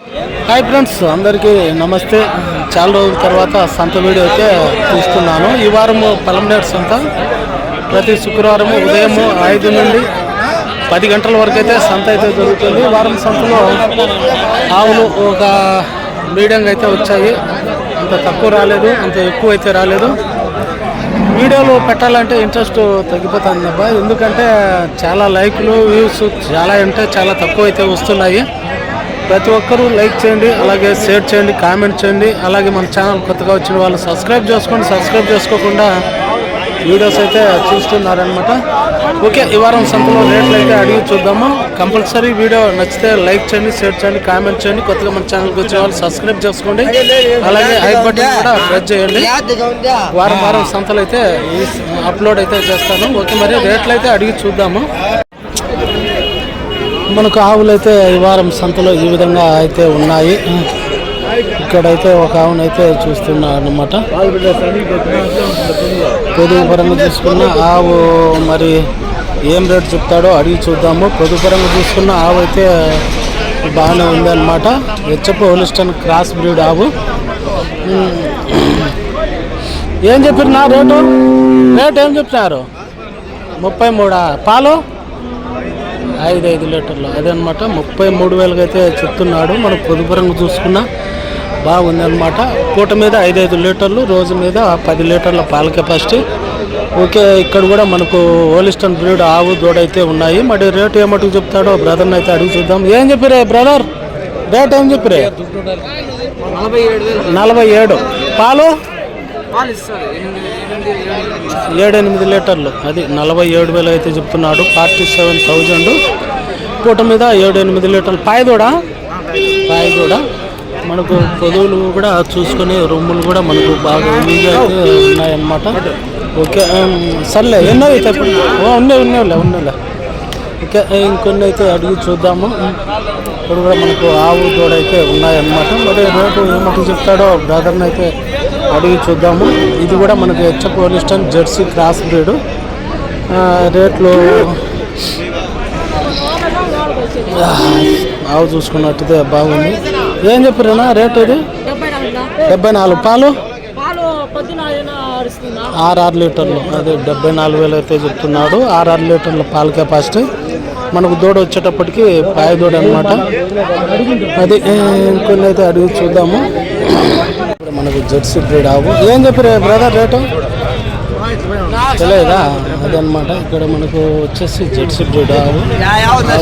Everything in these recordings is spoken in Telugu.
హాయ్ ఫ్రెండ్స్, అందరికీ నమస్తే. చాలా రోజుల తర్వాత సంత వీడియో అయితే తీస్తున్నాను. ఈ వారం పలమనేరు సంత ప్రతి శుక్రవారం ఉదయం 5 నుండి 10 గంటల వరకు అయితే సంత అయితే జరుగుతుంది. వారం సంతలో ఆవులు ఒక మీడియంగా అయితే వచ్చాయి. అంత తక్కువ రాలేదు, అంత ఎక్కువ అయితే రాలేదు. వీడియోలు పెట్టాలంటే ఇంట్రెస్ట్ తగ్గిపోతుంది అబ్బా, ఎందుకంటే చాలా లైక్లు వ్యూస్ చాలా తక్కువ అయితే వస్తున్నాయి. ప్రతి ఒక్కరూ లైక్ చేయండి, అలాగే షేర్ చేయండి, కామెంట్ చేయండి. అలాగే మన ఛానల్ కొత్తగా వచ్చిన వాళ్ళు సబ్స్క్రైబ్ చేసుకోండి. సబ్స్క్రైబ్ చేసుకోకుండా వీడియోస్ అయితే చూస్తున్నారనమాట. ఓకే, ఈ వారం సంతలో రేట్లు అయితే అడిగి చూద్దాము. కంపల్సరీ వీడియో నచ్చితే లైక్ చేయండి, షేర్ చేయండి, కామెంట్ చేయండి. కొత్తగా మన ఛానల్కి వచ్చిన వాళ్ళు సబ్స్క్రైబ్ చేసుకోండి, అలాగే ఐ బటన్ కూడా ప్రెస్ చేయండి. వారం సంతలు అయితే అప్లోడ్ అయితే చేస్తాను. ఓకే, మరి రేట్లు అయితే అడిగి చూద్దాము. మనకు ఆవులు అయితే ఈ వారం సంతలో ఈ విధంగా అయితే ఉన్నాయి. ఇక్కడైతే ఒక ఆవునైతే చూస్తున్నా అన్నమాట. పొదుగు పరంగా చూసుకున్న ఆవు మరి ఏం రేటు చెప్తాడో అడిగి చూద్దాము. పొదుగు పరంగా చూసుకున్న ఆవు అయితే బాగానే ఉందన్నమాట. హెచ్ఎఫ్ హోలిస్టన్ క్రాస్ బ్రీడ్ ఆవు. ఏం చెప్పినా రేటు ఏం చెప్తున్నారు? 33. పాలు 5 లీటర్లు అదనమాట. 33,000 అయితే చెప్తున్నాడు. మనం పొదుపురంగా చూసుకున్నా బాగుంది అనమాట. పూట మీద 5 లీటర్లు, రోజు మీద 10 లీటర్ల పాల కెపాసిటీ. ఓకే, ఇక్కడ కూడా మనకు హోలిస్టన్ బ్రీడ్ ఆవు దూడైతే ఉన్నాయి. మరి రేటు ఏమట్టుకు చెప్తాడో బ్రదర్ని అయితే అడిగి చూద్దాం. ఏం చెప్పిరే బ్రదర్, రేట్ ఏం చెప్పిరే? 47. పాలు 7-8 లీటర్లు, అది 47,000 అయితే చెప్తున్నాడు. 47,000. పూట మీద 7-8 లీటర్లు. పాయ కూడా మనకు పొదువులు కూడా చూసుకుని రొమ్ములు కూడా మనకు బాగా ఈజీగా అయితే ఉన్నాయన్నమాట. ఓకే, సర్లే. ఎన్నో అయితే ఉన్నాయిలే. ఓకే, ఇంకొన్ని అయితే అడిగి చూద్దాము. ఇప్పుడు కూడా మనకు ఆవు దూడ అయితే ఉన్నాయన్నమాట. మరి రేటు ఏమో చెప్తాడో బ్రదర్ని అయితే అడిగి చూద్దాము. ఇది కూడా మనకి HF Holstein Jersey cross breed. రేట్లు ఆవు చూసుకున్నట్టయితే బాగుంది. ఏం చెప్పారేనా రేటు? ఇది 74. పాలు 6 లీటర్లు, అదే 74,000 అయితే చెప్తున్నాడు. 6 లీటర్ల పాల కెపాసిటీ. మనకు దూడ వచ్చేటప్పటికి పాయ దూడ అనమాట. అది ఇంకొన్ని అయితే అడిగి చూద్దాము. మనకు జెర్సీ బ్రీడ్ ఆవు. ఏం చెప్పారు బ్రదర్ రేటు? తెలియదా? అదనమాట. ఇక్కడ మనకు వచ్చేసి జెర్సీ బ్రీడ్ ఆవు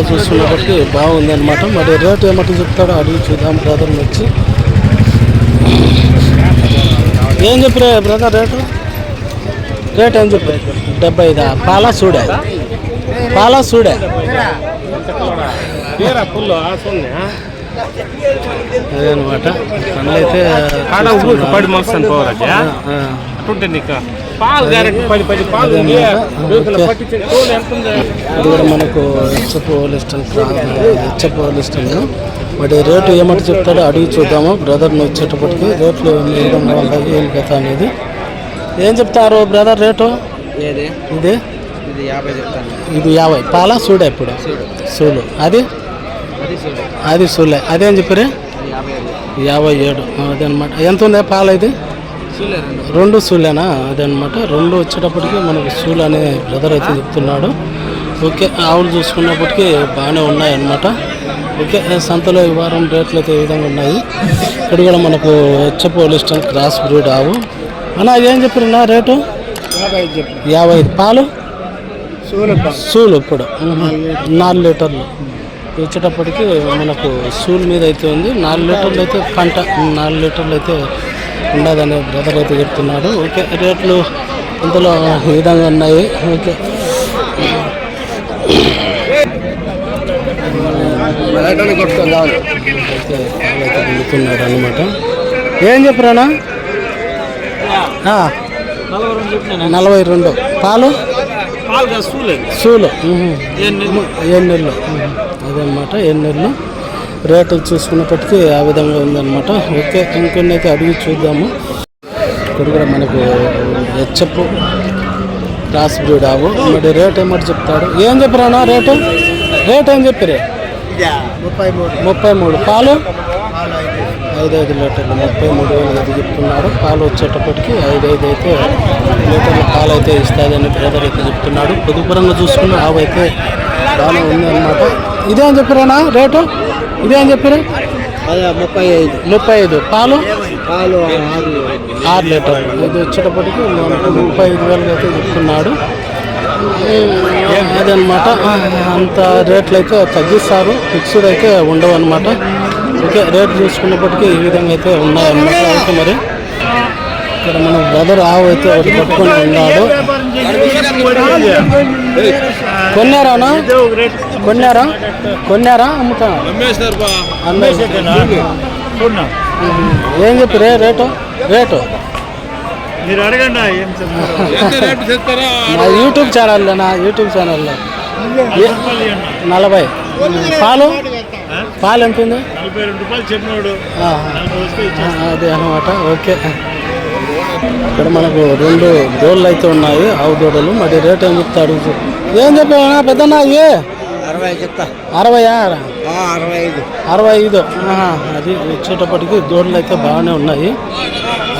చూస్తున్నప్పటికీ బాగుంది అనమాట. మరి రేటు ఏమంటే చెప్తాడో అడిగి చూద్దాం బ్రదర్ని వచ్చి. ఏం చెప్పారు బ్రదర్ రేటు ఏం చెప్పారు? 75. పాలా సూడే అదనమాట. పనులైతే ఇది కూడా మనకు హెచ్ఎఫ్ హోలిస్టన్. మరి రేటు ఏమంటే చెప్తాడో అడిగి చూద్దాము బ్రదర్ని వచ్చేటప్పటికి. రేట్లు ఏ విధంగా ఉంటాయి ఏం కథ అనేది. ఏం చెప్తారు బ్రదర్ రేటు? ఇది 50. పాలా సూడే ఇప్పుడు సూలు. అది సూలే. అదేం చెప్పారు? 57. అదనమాట. ఎంత ఉంది పాల? ఇది 2 సూలేనా? అదనమాట. 2 వచ్చేటప్పటికి మనకు సూలు అనే బ్రదర్ అయితే చెప్తున్నాడు. ఓకే, ఆవులు చూసుకున్నప్పటికీ బాగానే ఉన్నాయన్నమాట. ఓకే, సంతలో ఈ వారం రేట్లు అయితే ఈ విధంగా ఉన్నాయి. ఇక్కడ కూడా మనకు హెచ్ఎఫ్ హోలిస్టన్ క్రాస్ బ్రీడ్ ఆవు. అన్నా ఏం చెప్పారు రేటు? 55. పాలు సూలు ఇప్పుడు 4 లీటర్లు వచ్చేటప్పటికి మనకు సూల్ మీద అయితే ఉంది. 4 లీటర్లు అయితే పంట 4 లీటర్లు అయితే ఉండదనే బ్రదర్ అయితే చెప్తున్నాడు. ఓకే, రేట్లు ఇంతలో ఈ విధంగా ఉన్నాయి. ఓకే, వెళ్తున్నాడు అనమాట. ఏం చెప్పరానా? 42. పాలు సూలు 7 నెలలు. అదనమాట, 7 నెలలు. రేట్లు చూసుకున్నప్పటికీ ఆ విధంగా ఉందన్నమాట. ఓకే, ఇంకొన్ని అయితే అడిగి చూద్దాము. ఇక్కడ కూడా మనకు హెచ్ఎఫ్ క్రాస్ బ్రీడ్ ఆవు. మరి రేట్ ఏమంటే చెప్తాడు? ఏం చెప్పరానా రేట్ ఏం చెప్పారే? 33. పాలు 5 లీటర్లు 33,000 అయితే చెప్తున్నాడు. పాలు వచ్చేటప్పటికి 5 అయితే లీటర్ల పాలు అయితే ఇస్తుందని బ్రదర్ అయితే చెప్తున్నాడు. పొదుపురంగా చూసుకున్న ఆవు అయితే బాగానే ఉంది అనమాట. ఇదే అని చెప్పారేనా రేటు? ఇదే అని చెప్పారు 35 పాలు 6 లీటర్లు ఇది వచ్చేటప్పటికి 35,000 అయితే చెప్తున్నాడు. అదనమాట. అంత రేట్లు అయితే తగ్గిస్తారు, ఫిక్స్డ్ అయితే ఉండవు అనమాట. ఓకే, రేట్ చూసుకున్నప్పటికీ ఈ విధంగా అయితే ఉన్నాయన్నమాట. అయితే మరి ఇక్కడ మన బ్రదర్ ఆవు అయితే ఒకటి పట్టుకొని ఉన్నాడు. కొన్నారా అమ్ముతా? ఏం చెప్పి రేటు మీరు అడగండి. నా యూట్యూబ్ ఛానల్లో 40. పాలు ఎంత ఉంది? 42 రూపాయలు చెప్పినాడు. అదే అనమాట. ఓకే, ఇక్కడ మనకు 2 దూడలు అయితే ఉన్నాయి, ఆవు దూడలు. మరి రేట్ ఏం చెప్తాడు? ఏం చెప్పానా పెద్దన్నా? 60 చెప్తా. 65. అది వచ్చేటప్పటికి దూడలు అయితే బాగానే ఉన్నాయి.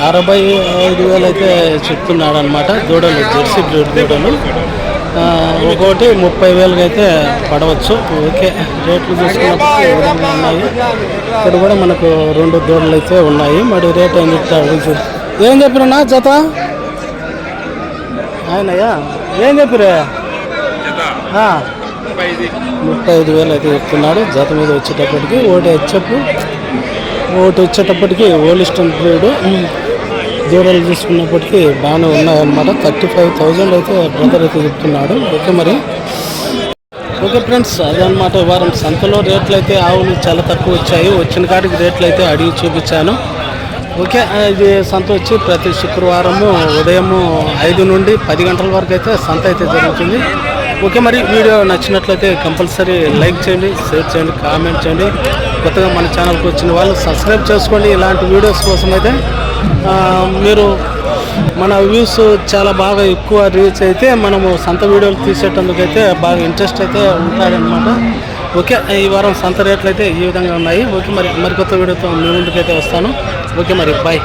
65,000 అయితే చెప్తున్నాడు అనమాట. దూడలు జెర్సీ బ్రీడ్ దూడలు. ఒక్కొక్కటి 30,000 అయితే పడవచ్చు. ఓకే, రేట్లు చూసుకున్నప్పుడు ఈ విధంగా ఉన్నాయి. ఇక్కడ కూడా మనకు 2 దూడలు అయితే ఉన్నాయి. మరి రేట్ ఏం చెప్తాడు? ఏం చెప్పినా జత ఆయనయ్యా? ఏం చెప్పిరే? 35,000 అయితే చెప్తున్నాడు. జత మీద వచ్చేటప్పటికి ఒకటి వచ్చేటప్పటికి ఓలిస్టన్ బ్రీడ్ దూడలు చూసుకున్నప్పటికీ బాగానే ఉన్నాయన్నమాట. 35,000 అయితే బ్రదర్ అయితే చెప్తున్నాడు. ఓకే మరి ఓకే ఫ్రెండ్స్, అదే అనమాట. ఈ వారం సంతలో రేట్లు అయితే ఆవులు చాలా తక్కువ వచ్చాయి. వచ్చిన కాడికి రేట్లు అయితే అడిగి చూపించాను. ఓకే, ఇది సంత వచ్చి ప్రతి శుక్రవారము ఉదయము 5 నుండి 10 గంటల వరకు అయితే సంత అయితే జరుగుతుంది. ఓకే, మరి వీడియో నచ్చినట్లయితే కంపల్సరీ లైక్ చేయండి, షేర్ చేయండి, కామెంట్ చేయండి. కొత్తగా మన ఛానల్కి వచ్చిన వాళ్ళు సబ్స్క్రైబ్ చేసుకోండి. ఇలాంటి వీడియోస్ కోసం అయితే మీరు మన వ్యూస్ చాలా బాగా ఎక్కువ రీచ్ అయితే మనము సంత వీడియోలు తీసేటందుకైతే బాగా ఇంట్రెస్ట్ అయితే ఉంటారనమాట. ఓకే, ఈ వారం సంత రేట్లు అయితే ఈ విధంగా ఉన్నాయి. ఓకే, మరి మరికొత్త వీడియోతో మీ ముందుకైతే వస్తాను. ఓకే, మరి బాయ్.